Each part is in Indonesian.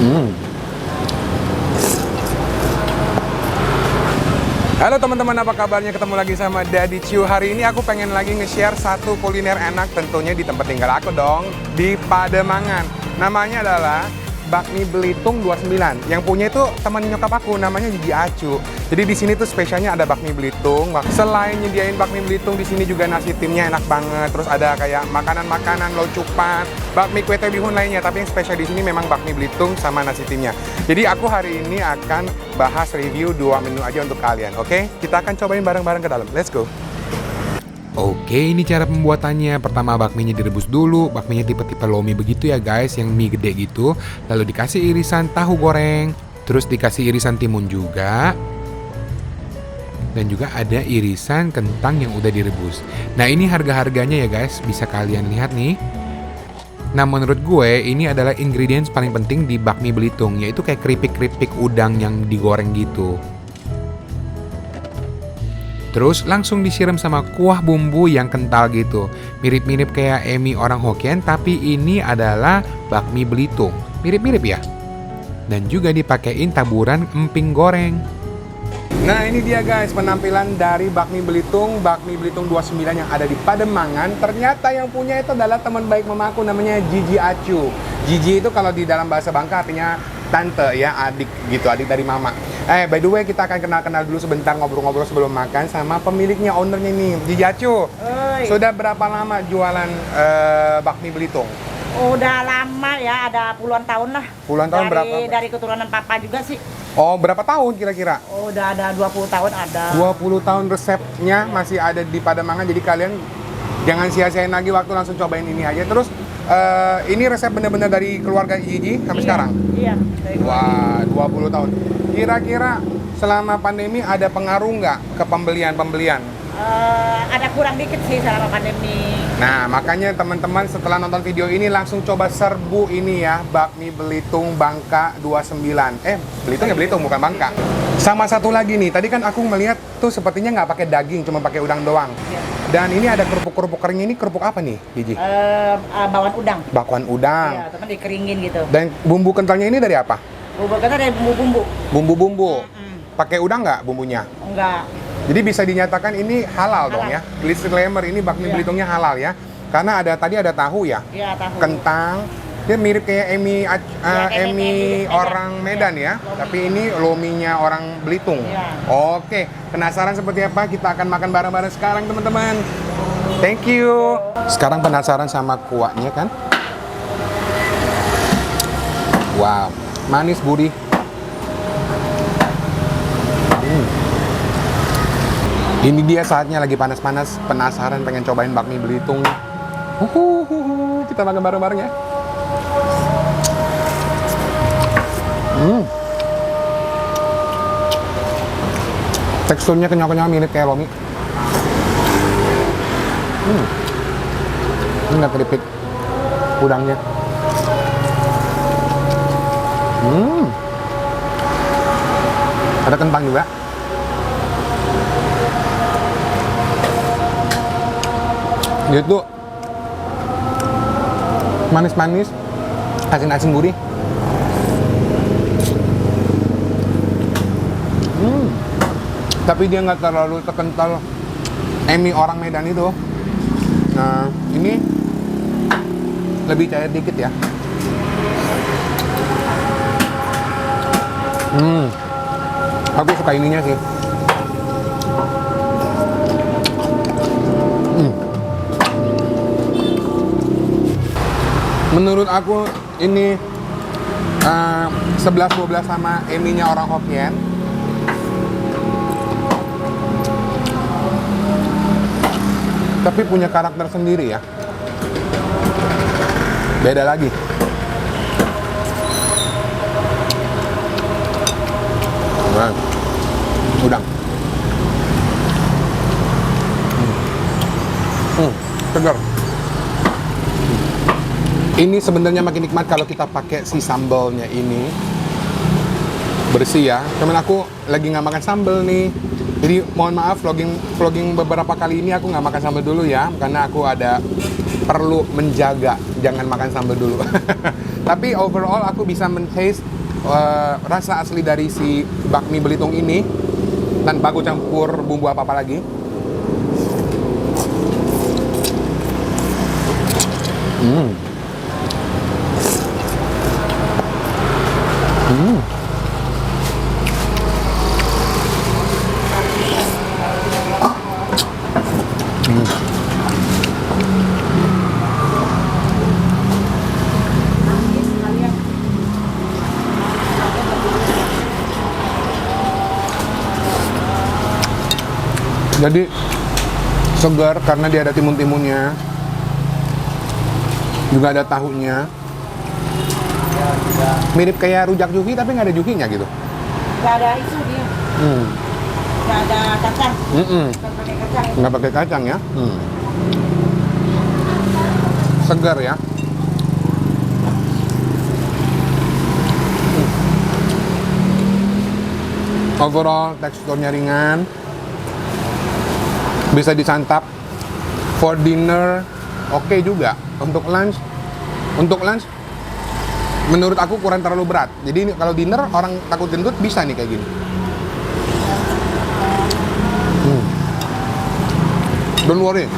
Hmm. Halo teman-teman, apa kabarnya? Ketemu lagi sama Daddy Ciu. Hari ini aku pengen lagi nge-share satu kuliner enak, tentunya di tempat tinggal aku dong, di Pademangan. Namanya adalah Bakmi Belitung 29. Yang punya itu teman nyokap aku, namanya Gigi Acu. Jadi di sini tuh spesialnya ada bakmi Belitung. Selain nyediain bakmi Belitung, di sini juga nasi timnya enak banget. Terus ada kayak makanan-makanan, locupan, bakmi kue teh bihun lainnya. Tapi yang spesial di sini memang bakmi Belitung sama nasi timnya. Jadi aku hari ini akan bahas review 2 menu aja untuk kalian, oke? Kita akan cobain bareng-bareng ke dalam. Let's go. Oke, ini cara pembuatannya. Pertama bakminya direbus dulu. Bakminya tipe-tipe lomi begitu ya guys, yang mie gede gitu. Lalu dikasih irisan tahu goreng. Terus dikasih irisan timun juga. Dan juga ada irisan kentang yang udah direbus. Nah, ini harga-harganya ya guys, bisa kalian lihat nih. Nah, menurut gue ini adalah ingredients paling penting di bakmi Belitung, yaitu kayak keripik-keripik udang yang digoreng gitu. Terus langsung disiram sama kuah bumbu yang kental gitu. Mirip-mirip kayak mie orang Hokkien, tapi ini adalah bakmi Belitung. Mirip-mirip ya? Dan juga dipakein taburan emping goreng. Nah, ini dia guys penampilan dari bakmi Belitung 29 yang ada di Pademangan. Ternyata yang punya itu adalah teman baik mamaku, namanya Gigi Acu. Gigi itu kalau di dalam bahasa Bangka artinya tante ya, adik gitu, adik dari mama. By the way, kita akan kenal-kenal dulu sebentar, ngobrol-ngobrol sebelum makan sama pemiliknya, ownernya nih, Gigi Acu. Sudah berapa lama jualan bakmi Belitung? Udah lama ya, ada puluhan tahun lah. Puluhan tahun berapa? Dari keturunan papa juga sih. Oh, berapa tahun kira-kira? Udah ada 20 tahun ada. 20 tahun resepnya masih ada di Pademangan, jadi kalian jangan sia-siain lagi waktu, langsung cobain ini aja. Terus ini resep bener-bener dari keluarga Gigi sampai sekarang? Iya. Wah, 20 tahun. Kira-kira selama pandemi ada pengaruh nggak ke pembelian? Ada kurang dikit sih selama pandemi. Nah, makanya teman-teman setelah nonton video ini langsung coba serbu ini ya, bakmi Belitung Bangka 29. Belitung ya Belitung, bukan Bangka. Sama satu lagi nih, tadi kan aku melihat tuh sepertinya nggak pakai daging, cuma pakai udang doang. Ya. Dan ini ada kerupuk-kerupuk kering, ini kerupuk apa nih, Gigi? Bakwan udang. Bakwan udang. Iya, teman dikeringin gitu. Dan bumbu kentalnya ini dari apa? Bumbu kita dari bumbu-bumbu. Bumbu-bumbu. Pakai udang nggak bumbunya? Enggak. Jadi bisa dinyatakan ini halal dong ya. Disclaimer, ini bakmi Iya. Belitungnya halal ya. Karena tadi ada tahu ya. Iya, tahu. Kentang. Dia mirip kayak kayak emi Medan. orang Medan ya. Lomi. Tapi ini lominya orang Belitung. Iya. Oke, penasaran seperti apa? Kita akan makan bareng-bareng sekarang teman-teman. Thank you. Sekarang penasaran sama kuahnya kan? Wow, manis gurih. Ini dia saatnya lagi panas-panas, penasaran pengen cobain bakmi Belitung. Kita makan bareng-bareng ya. Teksturnya kenyal-kenyal mirip kayak lomi. Ini nggak keripik udangnya. Ada kentang juga. Dia tuh manis-manis, asin-asin gurih. Tapi dia nggak terlalu terkental mie orang Medan itu. Nah, ini lebih cair dikit ya. Aku suka ininya sih. Menurut aku ini 11-12 sama mie-nya orang Hokkien. Tapi punya karakter sendiri ya. Beda lagi. Nah, udang. Segar. Ini sebenarnya makin nikmat kalau kita pakai si sambalnya ini. Bersih ya. Cuman aku lagi nggak makan sambal nih. Jadi mohon maaf vlogging beberapa kali ini aku nggak makan sambal dulu ya, karena aku ada perlu menjaga, jangan makan sambal dulu. Tapi overall aku bisa men-taste rasa asli dari si bakmi Belitung ini tanpa aku campur bumbu apa-apa lagi. Hmm. Hmm. Jadi segar karena dia ada timun-timunnya, juga ada tahunya. Mirip kayak rujak juhi tapi nggak ada juhinya gitu. Nggak ada itu dia. Nggak ada kacang. Nggak pakai kacang. Nggak pakai kacang ya. Segar ya. Overall teksturnya ringan, bisa disantap. For dinner oke juga. Untuk lunch menurut aku kurang terlalu berat. Jadi ini kalau dinner orang takut gendut bisa nih kayak gini. Don't worry,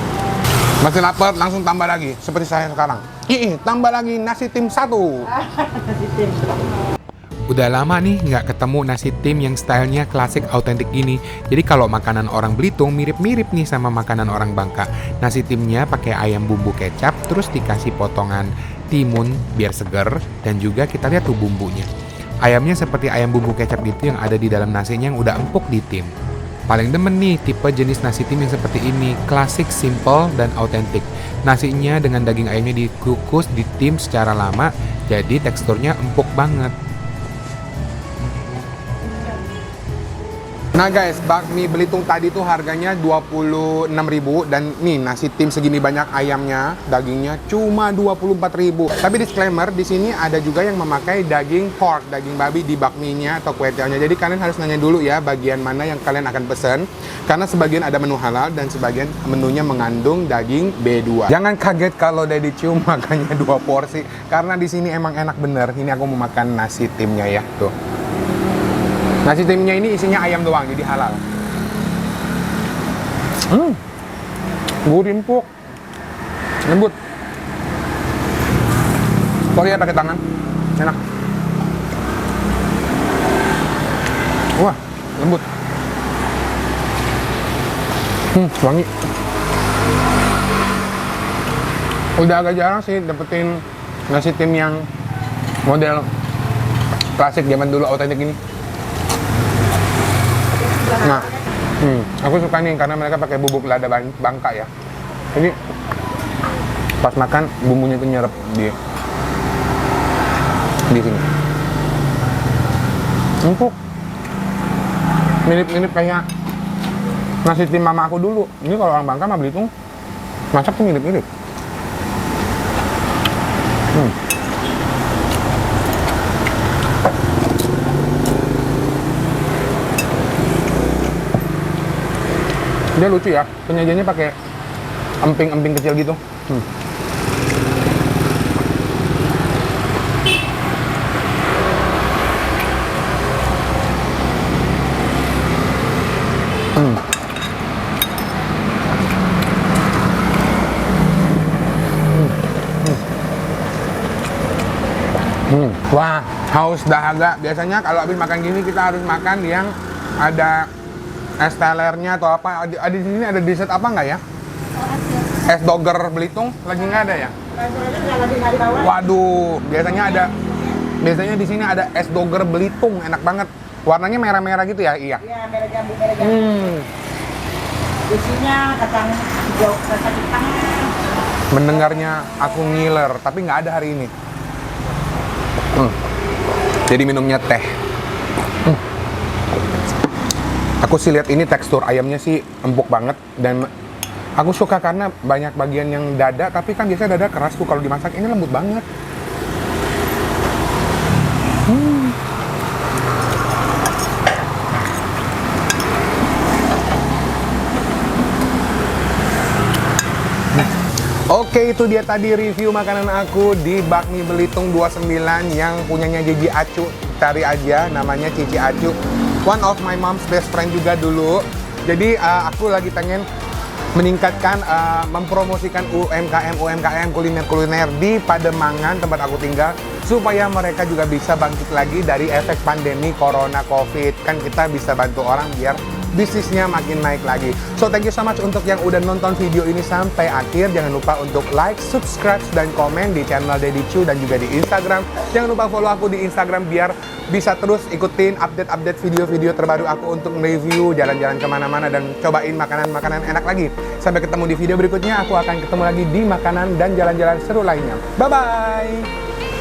masih lapar langsung tambah lagi seperti saya sekarang. Tambah lagi nasi tim 1. Nasi tim. Udah lama nih nggak ketemu nasi tim yang stylenya klasik autentik gini. Jadi kalau makanan orang Belitung mirip-mirip nih sama makanan orang Bangka. Nasi timnya pakai ayam bumbu kecap, terus dikasih potongan timun biar seger, dan juga kita lihat tuh bumbunya. Ayamnya seperti ayam bumbu kecap gitu yang ada di dalam nasinya yang udah empuk di tim. Paling demen nih tipe jenis nasi tim yang seperti ini, klasik, simple, dan autentik. Nasinya dengan daging ayamnya dikukus di tim secara lama, jadi teksturnya empuk banget. Nah guys, bakmi Belitung tadi tuh harganya 26.000 dan nih nasi tim segini banyak ayamnya, dagingnya cuma 24.000. Tapi disclaimer, di sini ada juga yang memakai daging pork, daging babi di bakminya atau kue tiaonya. Jadi kalian harus nanya dulu ya bagian mana yang kalian akan pesen, karena sebagian ada menu halal dan sebagian menunya mengandung daging B2. Jangan kaget kalau Daddy Ciu makannya 2 porsi, karena di sini emang enak bener. Ini aku mau makan nasi timnya ya, tuh. Nasi timnya ini isinya ayam doang, jadi halal. Gurih, empuk, lembut. Sorry ya pakai tangan, enak. Wah, lembut. Wangi. Udah agak jarang sih dapetin nasi tim yang model klasik zaman dulu autentik ini. Nah, aku suka nih karena mereka pakai bubuk lada Bangka ya. Jadi pas makan bumbunya tuh nyerap di sini. Empuk. Mirip-mirip kayak nasi tim mama aku dulu. Ini kalau orang Bangka mah Belitung masak tuh mirip-mirip. Dia lucu ya, penyajiannya pakai emping-emping kecil gitu. Wah, haus dahaga. Biasanya kalau habis makan gini kita harus makan yang ada es telernya atau apa. Ada di sini ada dessert apa nggak ya? Es doger Belitung lagi nggak ada ya? Waduh, biasanya di sini ada es doger Belitung, enak banget. Warnanya merah-merah gitu ya? Iya. Iya, merah jambu, merah jambu. Isinya kacang hijau, kacang hitam. Mendengarnya aku ngiler, tapi nggak ada hari ini. Jadi minumnya teh. Aku sih lihat ini tekstur ayamnya sih empuk banget dan aku suka karena banyak bagian yang dada, tapi kan biasanya dada keras tuh kalau dimasak, ini lembut banget. Oke, itu dia tadi review makanan aku di Bakmi Belitung 29 yang punyanya Gigi Acu. Cari aja, namanya Cici Acu. One of my mom's best friend juga dulu. Jadi aku lagi pengen meningkatkan, mempromosikan UMKM kuliner-kuliner di Pademangan tempat aku tinggal, supaya mereka juga bisa bangkit lagi dari efek pandemi Corona Covid. Kan kita bisa bantu orang biar bisnisnya makin naik lagi. So thank you so much untuk yang udah nonton video ini sampai akhir. Jangan lupa untuk like, subscribe, dan komen di channel Daddy Chu dan juga di Instagram. Jangan lupa follow aku di Instagram biar bisa terus ikutin update-update video-video terbaru aku untuk review jalan-jalan kemana-mana dan cobain makanan-makanan enak lagi. Sampai ketemu di video berikutnya. Aku akan ketemu lagi di makanan dan jalan-jalan seru lainnya. Bye-bye!